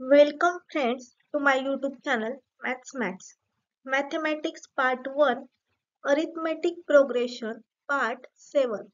Welcome friends to my YouTube channel Maths. Mathematics Part 1 Arithmetic Progression Part 7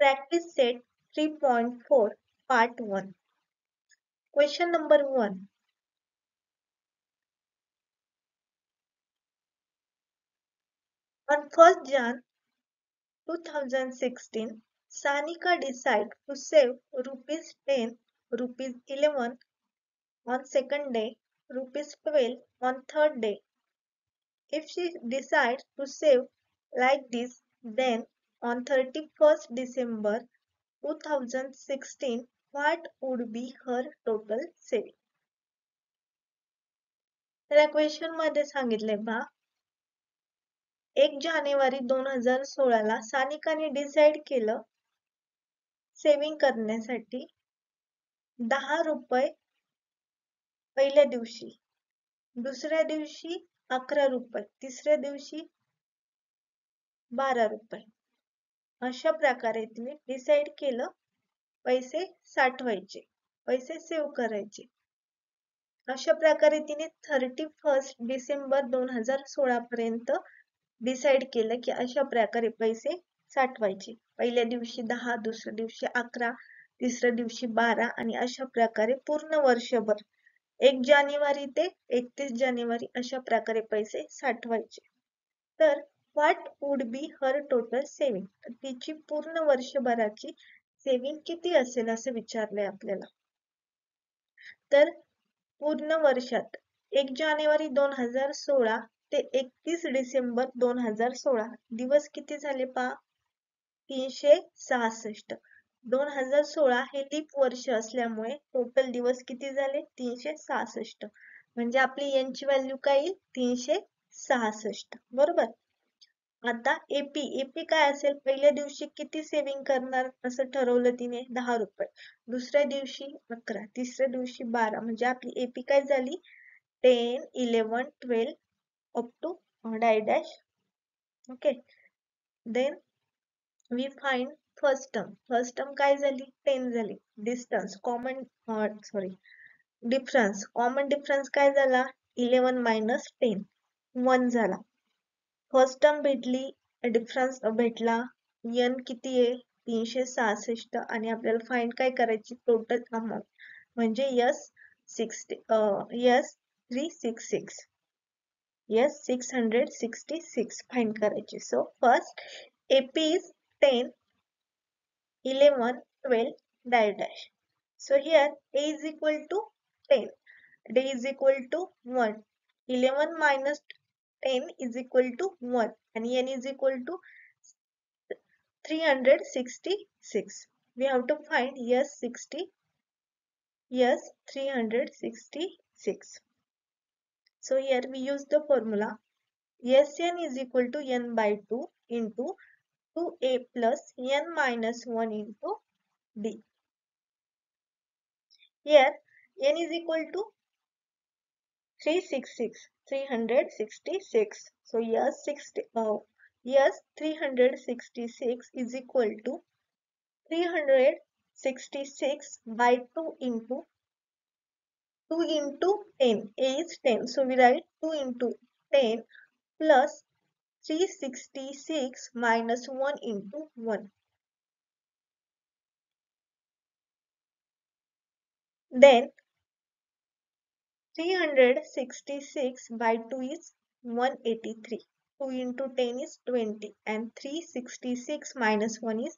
Practice Set 3.4 Part 1 Question number 1. On 1st Jan 2016, Sanika decided to save rupees 10, rupees 11 on second day, rupees 12 on third day. If she decides to save like this, then on 31st December 2016, what would be her total saving? त्या question मध्ये सांगितले पहा 1 जानेवारी 2016 ला सानिकाने decide केलं saving करण्यासाठी 10 रुपये पहिल्या दिवशी, दुसऱ्या दिवशी 11 रुपये, तिसऱ्या दिवशी 12 रुपये. अशा प्रकारे तिने डिसाइड केलं पैसे साठवायचे, पैसे सेव्ह करायचे. अशा प्रकारे तिने 31 डिसेंबर 2016 पर्यंत डिसाइड केलं की अशा प्रकारे पैसे साठवायचे. पहिल्या दिवशी 10, दुसऱ्या दिवशी 11, तिसऱ्या दिवशी 12 आणि अशा प्रकारे पूर्ण वर्षभर 1 जानेवारी ते 31 जानेवारी अशा प्रकारे पैसे साठवायचे. तर what would be her total saving? तिची पूर्ण वर्षभराची सेव्हिंग किती असेल असं विचारलंय आपल्याला. तर पूर्ण वर्षात 1 जानेवारी 2016 ते 31 डिसेंबर 2016 दिवस किती झाले पहा 366. 2016 हे लीप वर्ष असल्यामुळे टोटल दिवस किती झाले 366. म्हणजे आपली यांची व्हॅल्यू काय येईल 366. बरोबर. आता एपी काय असेल पहिल्या दिवशी किती सेव्हिंग करणार असं ठरवलं तिने 10 रुपये, दुसऱ्या दिवशी 11, तिसऱ्या दिवशी 12 म्हणजे आपली एपी काय झाली 10, 11, 12 up to dash. Okay. Then we find first term. First term काय झाली 10 झाली. Distance difference. Common difference काय झाला 11 minus 10 1 झाला. फर्स्ट टर्म भेटली, डिफरन्स भेटला, n किती आहे 366 आणि आपल्याला फाइंड काय करायची टोटल अमाउंट म्हणजे S666 फाइंड करायची. So first AP is 10, 11, 12 dash. So here A is equal to 10, D is equal to 1, 11 minus 10 is equal to 1 and n is equal to 366. We have to find S366. So here we use the formula Sn is equal to n by 2 into 2a plus n minus 1 into d. Here n is equal to 366. So S366 is equal to 366 by 2 into 10. A is 10. So we write 2 into 10 plus 366 minus 1 into 1. Then 366 by 2 is 183. 2 into 10 is 20 and 366 minus 1 is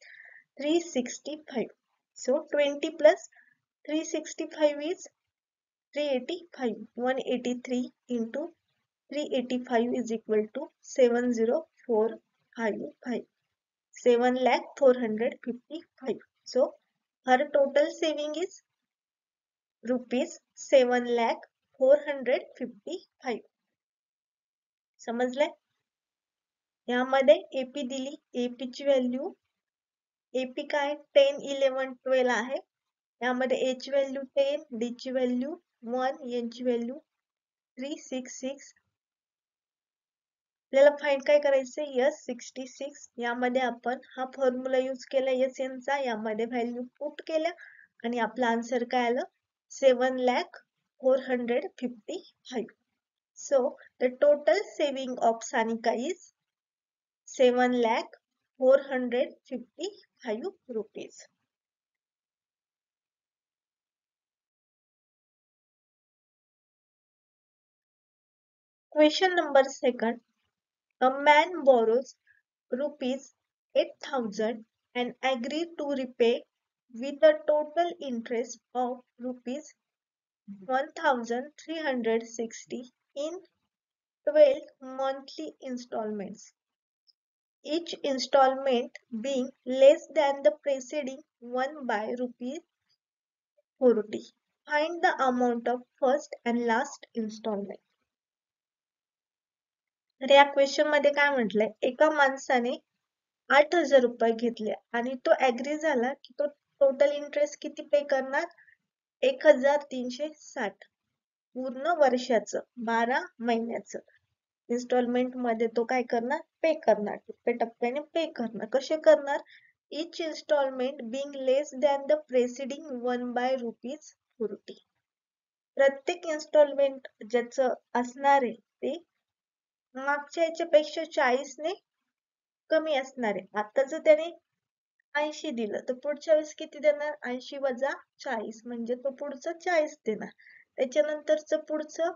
365. So 20 plus 365 is 385. 183 into 385 is equal to 70455. 7,455. So her total saving is rupees 7,455. समजले? यामध्ये AP दिली, AP ची value AP काय 10, 11, 12 आहे. यामध्ये ए ची value 10, D ची value 1, N ची व्हॅल्यू 366. आपल्याला फाइंड काय करायचं S66. यामध्ये आपण हा फॉर्म्युला यूज केला SN चा, यामध्ये व्हॅल्यू पुट केल्या आणि आपला आन्सर काय आलं 7,455. So the total saving of Sanika is 7,455 rupees. Question number 2. A man borrows rupees 8,000 and agrees to repay with a total interest of rupees 1,360 in 12 monthly installments, each installment being less than the preceding one by rupees 40. Find the amount of first and last installment. तर या question मध्ये काय म्हटलंय, एका माणसाने 8,000 रुपये घेतले आणि तो ऍग्री झाला की तो टोटल इंटरेस्ट किती पे करणार 1,360 पूर्ण वर्षाचं 12 महिन्याचं इन्स्टॉलमेंट मध्ये तो काय करणार पे करणार, टप्प्याटप्प्याने पे करणार. कसे करणार, each installment being less than the preceding one by rupees 40. प्रत्येक इन्स्टॉलमेंट ज्याचं असणार आहे ते मागच्या याच्यापेक्षा 40 ने कमी असणार आहे. आता जर त्याने 80 दिलं तर पुढच्या वेळेस किती देणार 80 वजा 40 म्हणजे तो पुढचं 40 देणार. त्याच्यानंतरचं पुढचं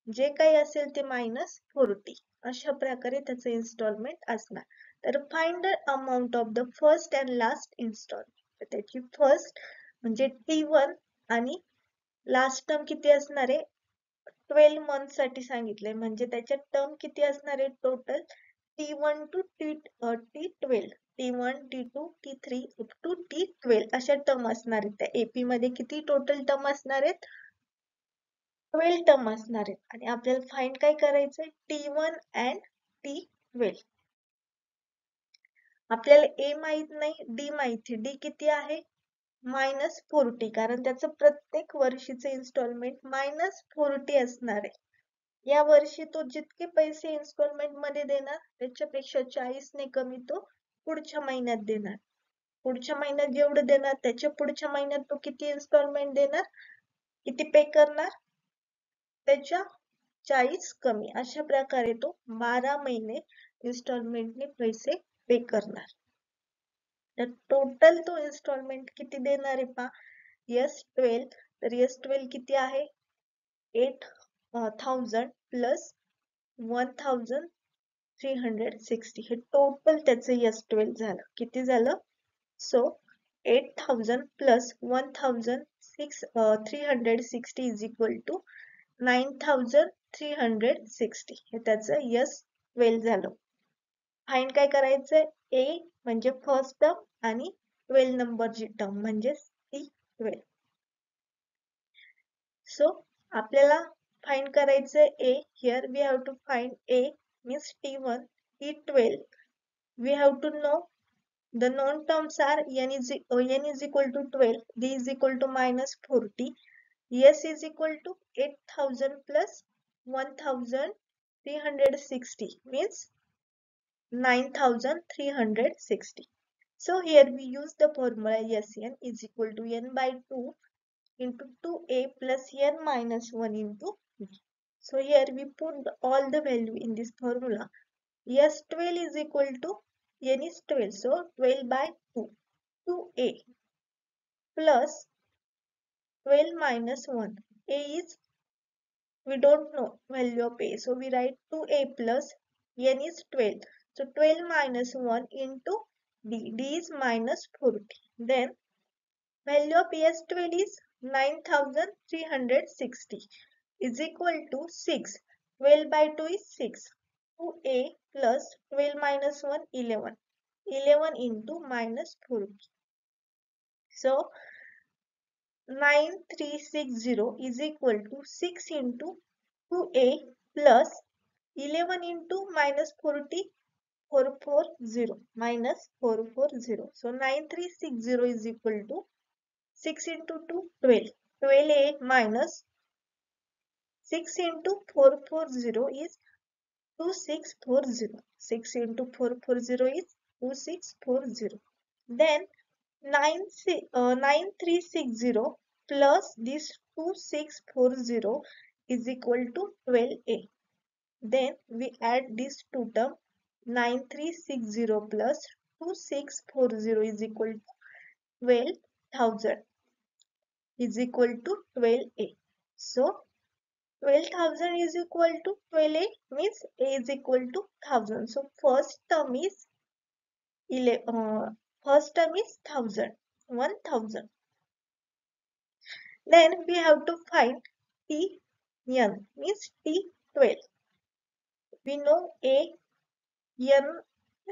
जे काही असेल ते -40. अशा प्रकारे त्याचं इन्स्टॉलमेंट असणार. तर find the amount of the first and last instalment. तर त्याची फर्स्ट म्हणजे T1 आणि लास्ट टर्म किती असणार आहे 12 मंथ साठी सांगितलंय म्हणजे त्याच्या टर्म किती असणार आहे total T1 to T12, T1, T2, T3 up to T12 अशा टर्म असणार आहेत. त्या AP मध्ये किती टोटल टर्म असणार आहेत 12 टर्म असणार आहेत आणि आपल्याला फाइंड काय करायचंय T1 and T12. आपल्याला A माहित नाही, D माहिती. D किती आहे -40 कारण त्याचं प्रत्येक वर्षीचे इन्स्टॉलमेंट -40 असणार आहे. या वर्षी तो जितके पैसे इन्स्टॉलमेंट मध्ये देणार त्याच्यापेक्षा 40 ने कमी तो पुढच्या महिन्यात देणार. पुढच्या महिन्यात जेवढं देणार त्याच्या पुढच्या महिन्यात तो किती इन्स्टॉलमेंट देणार, किती पे करणार त्याच्या 40 कमी. अशा प्रकारे तो 12 महिने इन्स्टॉलमेंटने पैसे पे करणार. तर टोटल तो इन्स्टॉलमेंट किती देणार आहे पहा S12. तर S12 किती आहे 8,000 प्लस 1,360 हे टोटल त्याचं S12 झालं. किती झालं सो 8,000 प्लस 1,360 इज इक्वल टू 9,360 हे त्याचं S12 झालं. फाइंड काय करायचंय A म्हणजे फर्स्ट टर्म आणि 12 नंबरची टर्म म्हणजे T12. सो आपल्याला फाइंड करायचंय A. Here we have to find A means T1, T12. We have to know the known terms are n is equal to 12, D is equal to -40, S is equal to 8,000 plus 1,360 means 9,360. So here we use the formula Sn is equal to n by 2 into 2a plus n minus 1 into b. So here we put all the value in this formula. S12 is equal to n is 12, so 12 by 2, 2a plus 12 minus 1. A is, we don't know value of a, so we write 2a plus n is 12. So 12 minus 1 into d, d is -40. Then value of S12 is 9,360 is equal to 6. 12 by 2 is 6. 2a plus 12 minus 1, 11. 11 into -40. So 9,360 is equal to 6 into 2a plus 11 into -40, 440 minus 440. So 9,360 is equal to 6 into 2, 12. 12a minus 6 into 440 is 2640. 6 into 440 is 2640. Then 9360 plus this 2640 is equal to 12a. Then we add this two term. 9360 plus 2640 is equal to 12,000 is equal to 12a. So 12,000 is equal to 12a means a is equal to 1000. So first term is 1000, 1000. Then we have to find T n means T12. We know A, n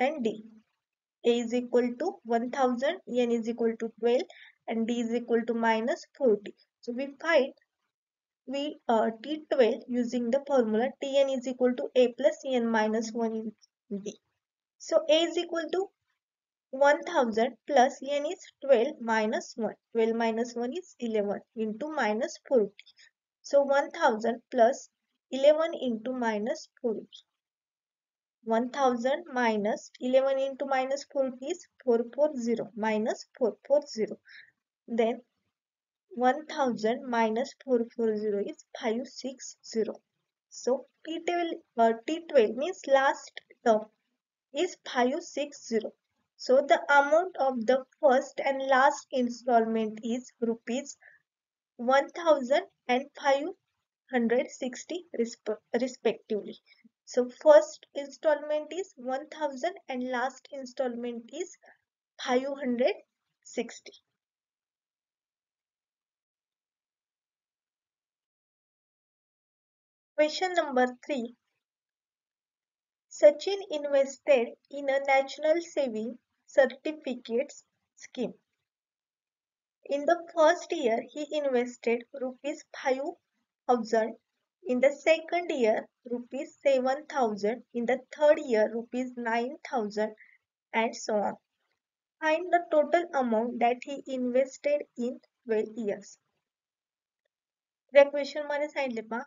and D. A is equal to 1000, n is equal to 12 and D is equal to minus 40. So we find T12 using the formula Tn is equal to A plus n minus 1 in D. So A is equal to 1000 plus n is 12 minus 1. 12 minus 1 is 11 into minus 40. So 1000 plus 11 into minus 40. 1000 minus 11 into minus 40 is 440 minus 440. Then 1000 minus 440 is 560. So T12 means last term is 560. So the amount of the first and last installment is rupees 1000 and 560 respectively. So first installment is 1000 and last installment is 560. Question number 3. Sachin invested in a national saving certificates scheme. In the first year, he invested rupees 5,000. In the second year, rupees 7,000. In the third year, rupees 9,000 and so on. Find the total amount that he invested in 12 years. या question मध्ये सांगितले पहा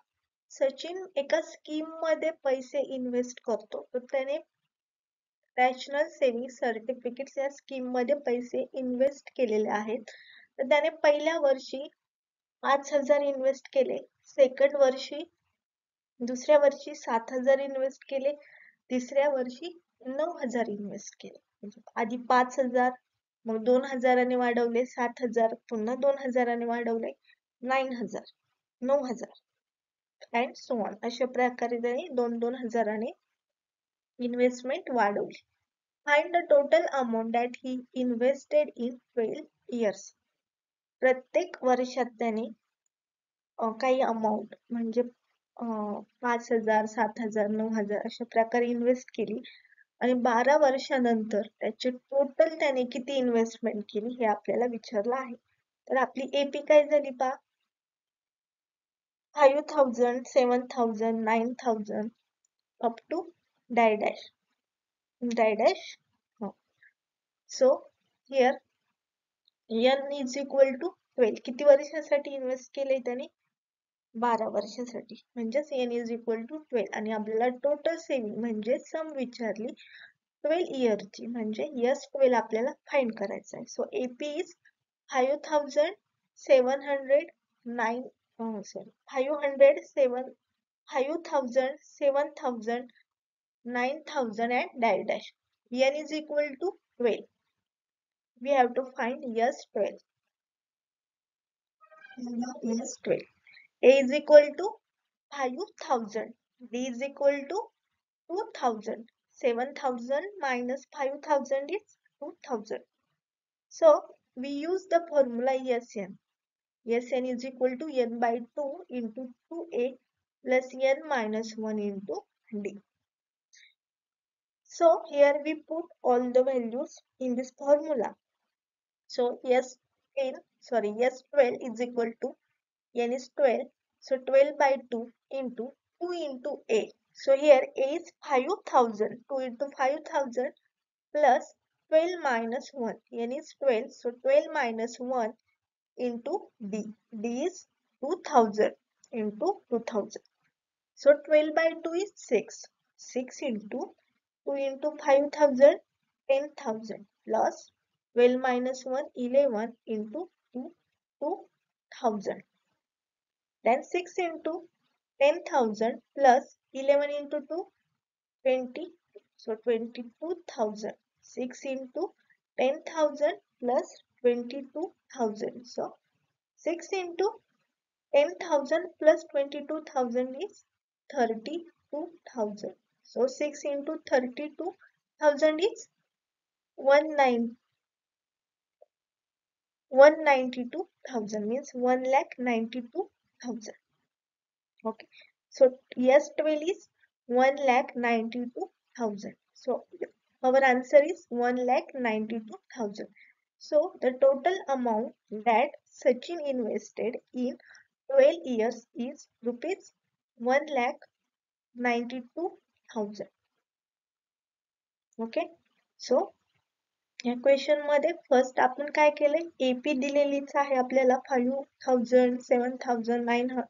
सचिन एका scheme मध्ये पैसे invest करतो तर त्याने नॅशनल सेव्हिंग सर्टिफिकेट्स या स्कीम मध्ये पैसे इन्व्हेस्ट केलेले आहेत तर त्याने पहिल्या वर्षी 5,000 इन्व्हेस्ट केले सेकंड वर्षी दुसऱ्या वर्षी 7,000 इन्व्हेस्ट केले तिसऱ्या वर्षी 9,000 इन्व्हेस्ट केले आधी 5,000 मग 2,000 वाढवले 7,000 पुन्हा 2,000 वाढवले 9,000 9,000 अँड सो ऑन अशा प्रकारे त्यांनी 2,000 इन्व्हेस्टमेंट वाढवली. Find the total amount that he invested in 12 years. प्रत्येक वर्षात त्याने काही अमाउंट म्हणजे 5,000 7,000 9,000 अशा प्रकारे इन्व्हेस्ट केली आणि 12 वर्षानंतर त्याचे टोटल त्याने किती इन्व्हेस्टमेंट केली हे आपल्याला विचारलं आहे. तर आपली एपी काय झाली पहा 5,000 7,000 9,000 up to dash. So here n is equal to 12. किती वर्षासाठी इन्व्हेस्ट केले त्याने 12 वर्षासाठी म्हणजेच n is equal to 12 आणि आपल्याला टोटल सेव्हिंग म्हणजे सम विचारली 12 इयरची म्हणजे S12 आपल्याला फाइंड करायचं आहे. सो AP is 5,709 500 5,000 7,000 9,000 and dash. n is equal to 12. We have to find S12. S12. A is equal to 5,000. D is equal to 2,000. 7,000 minus 5,000 is 2,000. So we use the formula Sn. Sn is equal to n by 2 into 2a plus n minus 1 into d. So here we put all the values in this formula. So S12 is equal to n is 12. So 12 by 2 into 2 into a. So here a is 5,000. 2 into 5,000 plus 12 minus 1. n is 12. So 12 minus 1 into d. d is 2,000 into 2,000. So 12 by 2 is 6. 6 into 2 into 5,000 10,000 plus 12 minus 1, 11 into 2, 2000. Then 6 into 10,000 plus 11 into 2, 20. So 22,000. 6 into 10,000 plus 22,000. So 6 into 10,000 plus 22,000 is 32,000. So 6 into 32,000 is 192,000, means 1,92,000. Okay. So yes, 12 is 1,92,000. So our answer is 1,92,000. So the total amount that Sachin invested in 12 years is rupees 1,92,000. Okay. सो या question मध्ये first आपण काय केलंय, AP दिलेलीच आहे आपल्याला 5,000, 7,000,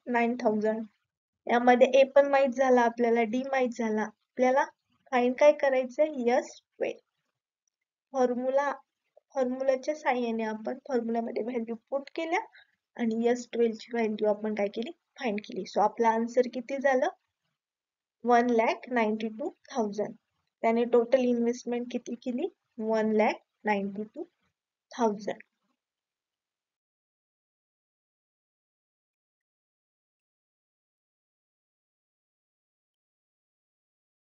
9,000. यामध्ये ए पण माहित झाला आपल्याला, डी माहित झाला. आपल्याला फाइंड काय करायचंय, S12. फॉर्म्युलाच्या साहाय्याने आपण फॉर्म्युलामध्ये व्हॅल्यू पुट केल्या आणि S12 ची व्हॅल्यू आपण काय केली, फाइंड केली. सो आपला आन्सर किती झालं, 1,92,000. त्याने टोटल इन्व्हेस्टमेंट किती केली, 1,92,000.